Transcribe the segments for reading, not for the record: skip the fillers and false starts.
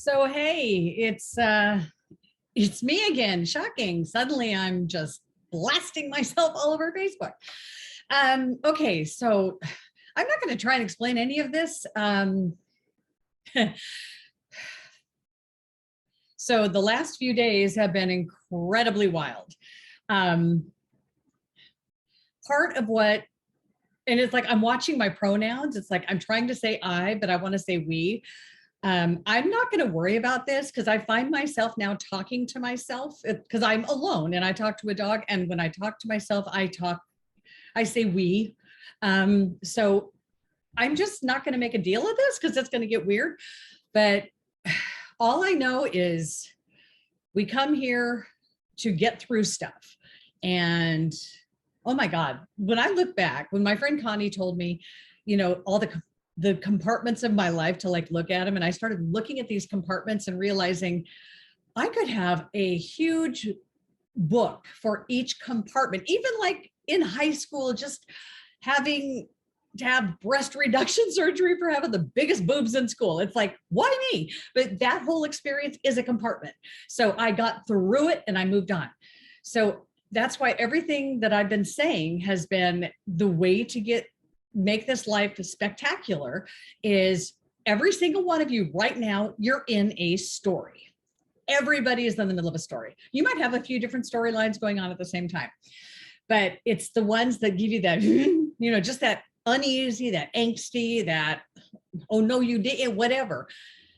So hey, it's me again. Shocking. Suddenly I'm just blasting myself all over Facebook. Okay, so I'm not going to try and explain any of this. So the last few days have been incredibly wild. Um, Part of what, and it's like I'm watching my pronouns. It's like I'm trying to say I, but I want to say we. I'm not going to worry about this because I find myself now talking to myself because I'm alone and I talk to a dog. And when I talk to myself, I say we. So I'm just not going to make a deal of this because it's going to get weird. But all I know is we come here to get through stuff. And oh my God, when I look back, when my friend Connie told me, all the compartments of my life to like look at them. And I started looking at these compartments and realizing I could have a huge book for each compartment, even like in high school, just having to have breast reduction surgery for having the biggest boobs in school. It's like, why me? But that whole experience is a compartment. So I got through it and I moved on. So that's why everything that I've been saying has been the way to make this life spectacular is every single one of you right now, you're in a story. Everybody is in the middle of a story. You might have a few different storylines going on at the same time, but it's the ones that give you that, just that uneasy, that angsty, that, oh no, you didn't, whatever.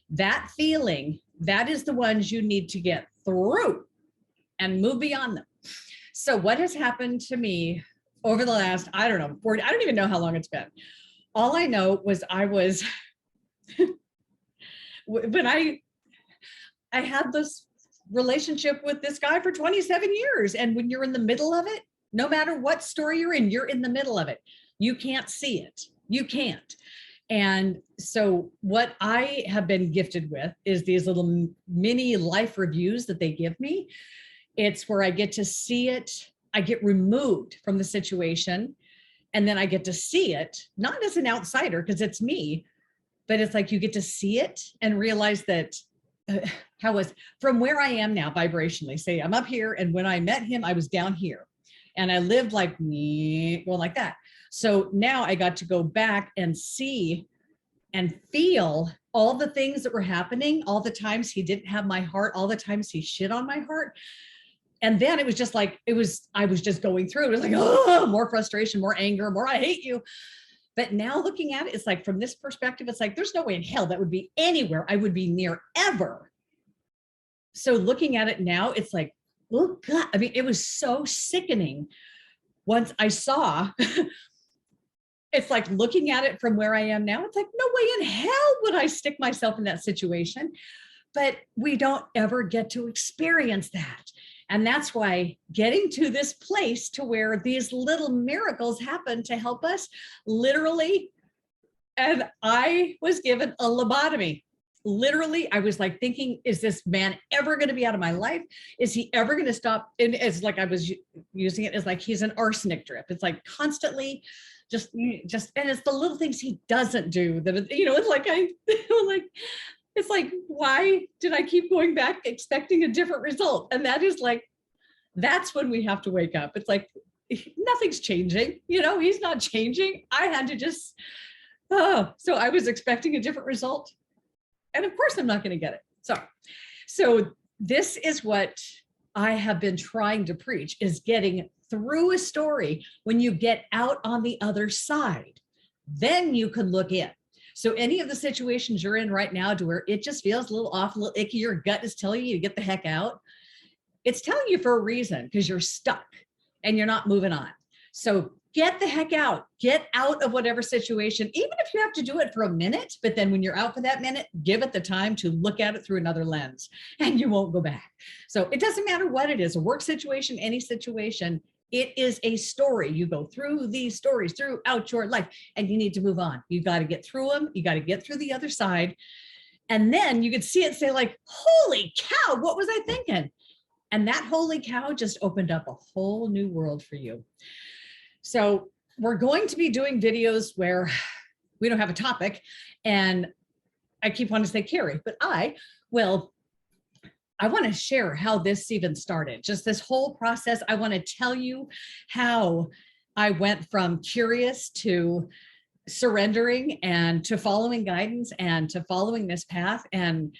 That feeling, that is the ones you need to get through and move beyond them. So what has happened to me over the last, I don't know, 40, I don't even know how long it's been. All I know was when I had this relationship with this guy for 27 years. And when you're in the middle of it, no matter what story you're in the middle of it. You can't see it. You can't. And so what I have been gifted with is these little mini life reviews that they give me. It's where I get to see it. I get removed from the situation and then I get to see it, not as an outsider because it's me, but it's like you get to see it and realize that from where I am now vibrationally, say I'm up here and when I met him, I was down here and I lived like me, well, like that. So now I got to go back and see and feel all the things that were happening, all the times he didn't have my heart, all the times he shit on my heart. And then it was just like, I was just going through. It was like, oh, more frustration, more anger, more I hate you. But now looking at it, it's like, from this perspective, it's like, there's no way in hell that would be anywhere I would be near ever. So looking at it now, it's like, oh God, I mean, it was so sickening. Once I saw, it's like looking at it from where I am now, it's like, no way in hell would I stick myself in that situation. But we don't ever get to experience that. And that's why getting to this place to where these little miracles happen to help us literally. And I was given a lobotomy. Literally, I was like thinking, is this man ever going to be out of my life? Is he ever going to stop? And it's like I was using it as like he's an arsenic drip. It's like constantly just, and it's the little things he doesn't do that, it's like it's like, why did I keep going back expecting a different result? And that is like, that's when we have to wake up. It's like, nothing's changing. He's not changing. I had to just, so I was expecting a different result. And of course I'm not going to get it. So this is what I have been trying to preach, is getting through a story. When you get out on the other side, then you can look in. So any of the situations you're in right now to where it just feels a little off, a little icky, your gut is telling you to get the heck out. It's telling you for a reason, because you're stuck and you're not moving on. So get the heck out, get out of whatever situation, even if you have to do it for a minute, but then when you're out for that minute, give it the time to look at it through another lens and you won't go back. So it doesn't matter what it is, a work situation, any situation, it is a story. You go through these stories throughout your life and you need to move on. You got to get through them. You got to get through the other side. And then you could see it, say like, holy cow, what was I thinking? And that holy cow just opened up a whole new world for you. So we're going to be doing videos where we don't have a topic, and I keep wanting to say Cari, but well, I want to share how this even started. Just this whole process. I want to tell you how I went from curious to surrendering and to following guidance and to following this path. And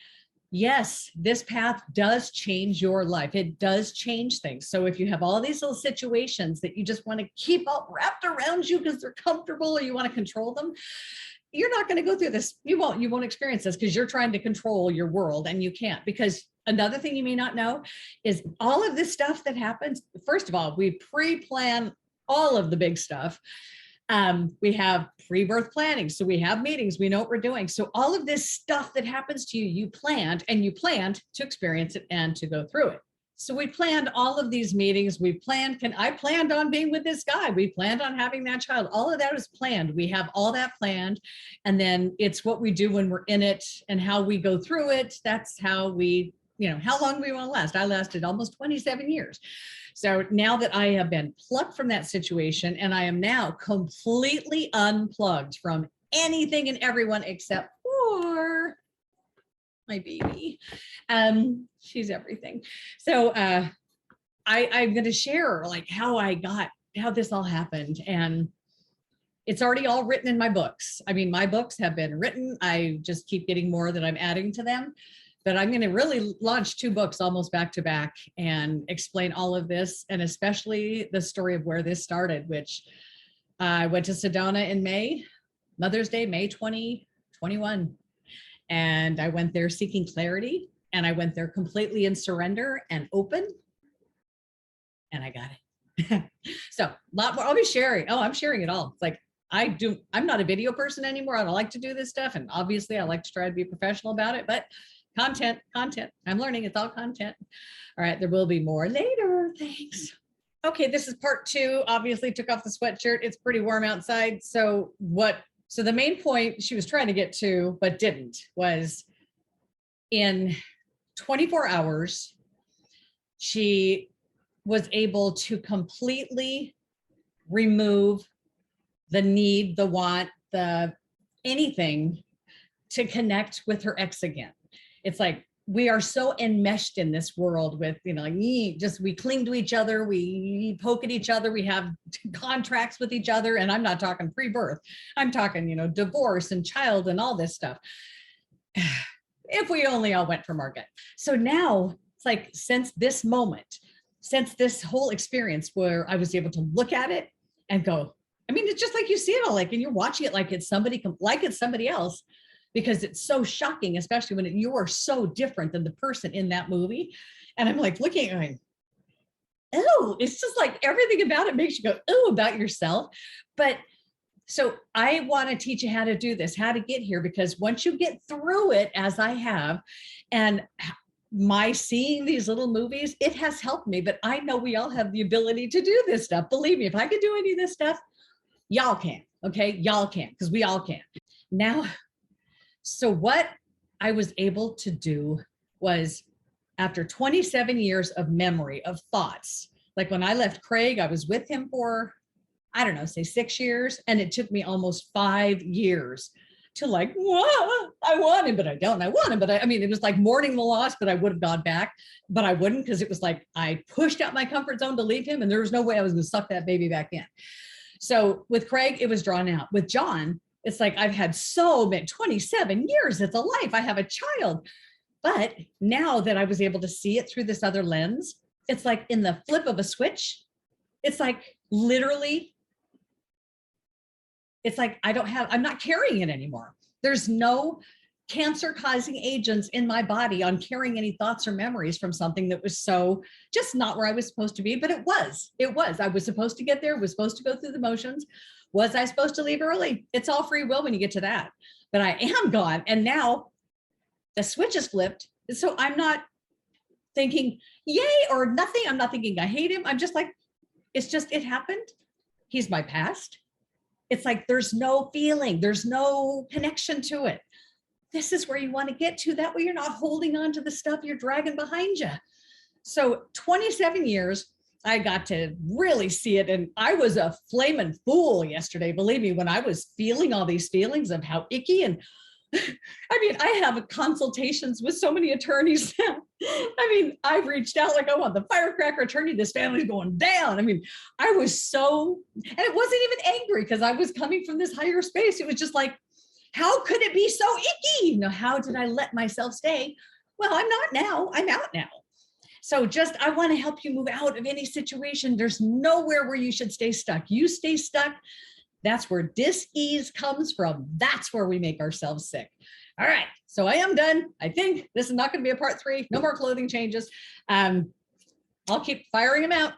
yes, this path does change your life. It does change things. So if you have all these little situations that you just want to keep all wrapped around you because they're comfortable or you want to control them, you're not going to go through this. You won't experience this because you're trying to control your world and you can't. Because another thing you may not know is all of this stuff that happens. First of all, we pre-plan all of the big stuff. We have pre-birth planning. So we have meetings, we know what we're doing. So all of this stuff that happens to you, you planned to experience it and to go through it. So we planned all of these meetings. I planned on being with this guy. We planned on having that child. All of that is planned. We have all that planned. And then it's what we do when we're in it and how we go through it. That's how we, how long we want to last. I lasted almost 27 years. So now that I have been plucked from that situation and I am now completely unplugged from anything and everyone except for my baby. She's everything. So I'm going to share like how this all happened. And it's already all written in my books. I mean, my books have been written. I just keep getting more that I'm adding to them. But I'm going to really launch 2 books almost back to back and explain all of this, and especially the story of where this started, which I went to Sedona in May, Mother's Day, May 2021. And I went there seeking clarity, and I went there completely in surrender and open, and I got it. So a lot more I'll be sharing. Oh, I'm sharing it all. It's like, I'm not a video person anymore. I don't like to do this stuff. And obviously I like to try to be professional about it, but content. I'm learning. It's all content. All right. There will be more later. Thanks. Okay. This is part 2. Obviously took off the sweatshirt. It's pretty warm outside. So the main point she was trying to get to, but didn't, was in 24 hours, she was able to completely remove the need, the want, the anything to connect with her ex again. It's like, we are so enmeshed in this world with, we cling to each other, we poke at each other, we have contracts with each other. And I'm not talking pre-birth. I'm talking, divorce and child and all this stuff. If we only all went from our gut. So now it's like, since this moment, since this whole experience where I was able to look at it and go, I mean, it's just like you see it all, like, and you're watching it like it's somebody else, because it's so shocking, especially when you are so different than the person in that movie. And I'm like looking at it, oh, it's just like everything about it makes you go, oh, about yourself. But so I want to teach you how to do this, how to get here, because once you get through it, as I have, and my seeing these little movies, it has helped me. But I know we all have the ability to do this stuff. Believe me, if I could do any of this stuff, y'all can. Okay, y'all can, because we all can. Now, so what I was able to do was, after 27 years of memory, of thoughts, like when I left Craig, I was with him for, I don't know, say 6 years. And it took me almost 5 years to like, whoa, I want him, but I don't. I want him, but I mean, it was like mourning the loss, but I would have gone back, but I wouldn't, because it was like, I pushed out my comfort zone to leave him, and there was no way I was going to suck that baby back in. So with Craig, it was drawn out. With John, it's like, I've had so many, 27 years, it's a life, I have a child. But now that I was able to see it through this other lens, it's like in the flip of a switch, it's like literally, it's like, I'm not carrying it anymore. There's no cancer causing agents in my body on carrying any thoughts or memories from something that was so just not where I was supposed to be. But it was, I was supposed to get there, was supposed to go through the motions. Was I supposed to leave early? It's all free will when you get to that. But I am gone. And now the switch is flipped. So I'm not thinking yay or nothing. I'm not thinking I hate him. I'm just like, it happened. He's my past. It's like, there's no feeling, there's no connection to it. This is where you want to get to. That way you're not holding on to the stuff you're dragging behind you. So 27 years, I got to really see it. And I was a flaming fool yesterday, believe me, when I was feeling all these feelings of how icky and I mean, I have consultations with so many attorneys now. I mean, I've reached out like, I want the firecracker attorney. This family's going down. I mean, I was so, and it wasn't even angry because I was coming from this higher space. It was just like, how could it be so icky? You know, how did I let myself stay? Well, I'm not now. I'm out now. So just, I want to help you move out of any situation. There's nowhere where you should stay stuck. You stay stuck. That's where dis-ease comes from. That's where we make ourselves sick. All right. So I am done. I think this is not going to be a part 3. No more clothing changes. I'll keep firing them out.